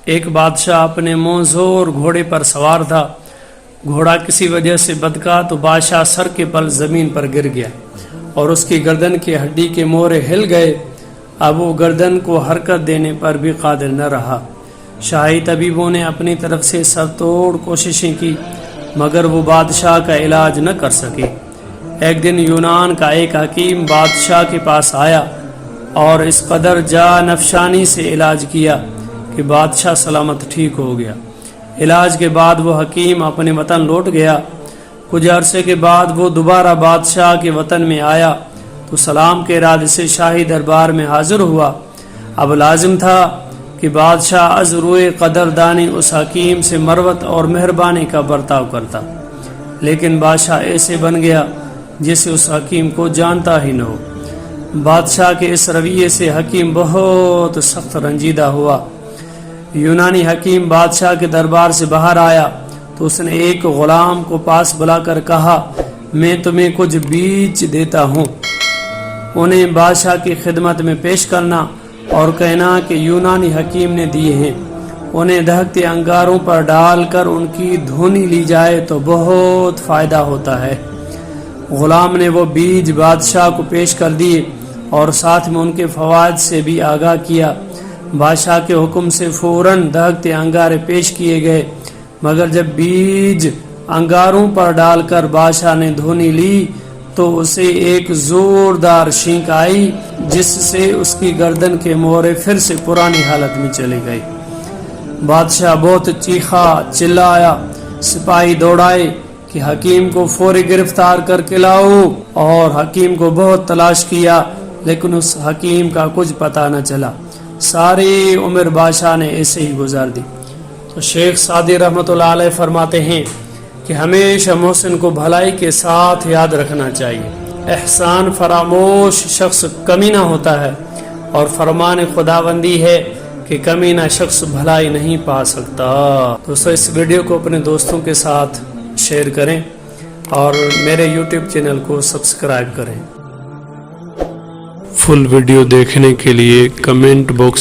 ایک بادشاہ اپنے منظور گھوڑے پر سوار تھا۔ گھوڑا کسی وجہ سے بدکا تو بادشاہ سر کے بل زمین پر گر گیا اور اس کی گردن کی ہڈی کے مورے ہل گئے۔ اب وہ گردن کو حرکت دینے پر بھی قادر نہ رہا۔ شاہی طبیبوں نے اپنی طرف سے سر توڑ کوششیں کی مگر وہ بادشاہ کا علاج نہ کر سکے۔ ایک دن یونان کا ایک حکیم بادشاہ کے پاس آیا اور اس قدر جانفشانی سے علاج کیا کہ بادشاہ سلامت ٹھیک ہو گیا۔ علاج کے بعد وہ حکیم اپنے وطن لوٹ گیا۔ کچھ عرصے کے بعد وہ دوبارہ بادشاہ کے وطن میں آیا تو سلام کے ارادے سے شاہی دربار میں حاضر ہوا۔ اب لازم تھا کہ بادشاہ از روئے قدردانی اس حکیم سے مروت اور مہربانی کا برتاؤ کرتا، لیکن بادشاہ ایسے بن گیا جسے اس حکیم کو جانتا ہی نہ ہو۔ بادشاہ کے اس رویے سے حکیم بہت سخت رنجیدہ ہوا۔ یونانی حکیم بادشاہ کے دربار سے باہر آیا تو اس نے ایک غلام کو پاس بلا کر کہا، میں تمہیں کچھ بیج دیتا ہوں، انہیں بادشاہ کی خدمت میں پیش کرنا اور کہنا کہ یونانی حکیم نے دیے ہیں، انہیں دہکتے انگاروں پر ڈال کر ان کی دھونی لی جائے تو بہت فائدہ ہوتا ہے۔ غلام نے وہ بیج بادشاہ کو پیش کر دیے اور ساتھ میں ان کے فوائد سے بھی آگاہ کیا۔ بادشاہ کے حکم سے فوراً دہکتے انگارے پیش کیے گئے، مگر جب بیج انگاروں پر ڈال کر بادشاہ نے دھونی لی تو اسے ایک زوردار چھینک آئی جس سے اس کی گردن کے مورے پھر سے پرانی حالت میں چلے گئے۔ بادشاہ بہت چیخا چلایا، سپاہی دوڑائے کہ حکیم کو فوری گرفتار کر کے لاؤ، اور حکیم کو بہت تلاش کیا لیکن اس حکیم کا کچھ پتہ نہ چلا۔ ساری عمر بادشاہ نے ایسے ہی گزار دی۔ تو شیخ سعدی رحمۃ اللہ علیہ فرماتے ہیں کہ ہمیشہ محسن کو بھلائی کے ساتھ یاد رکھنا چاہیے۔ احسان فراموش شخص کمینہ ہوتا ہے اور فرمان خداوندی ہے کہ کمینہ شخص بھلائی نہیں پا سکتا۔ دوستو اس ویڈیو کو اپنے دوستوں کے ساتھ شیئر کریں اور میرے یوٹیوب چینل کو سبسکرائب کریں۔ فل ویڈیو دیکھنے کے لیے کمنٹ باکس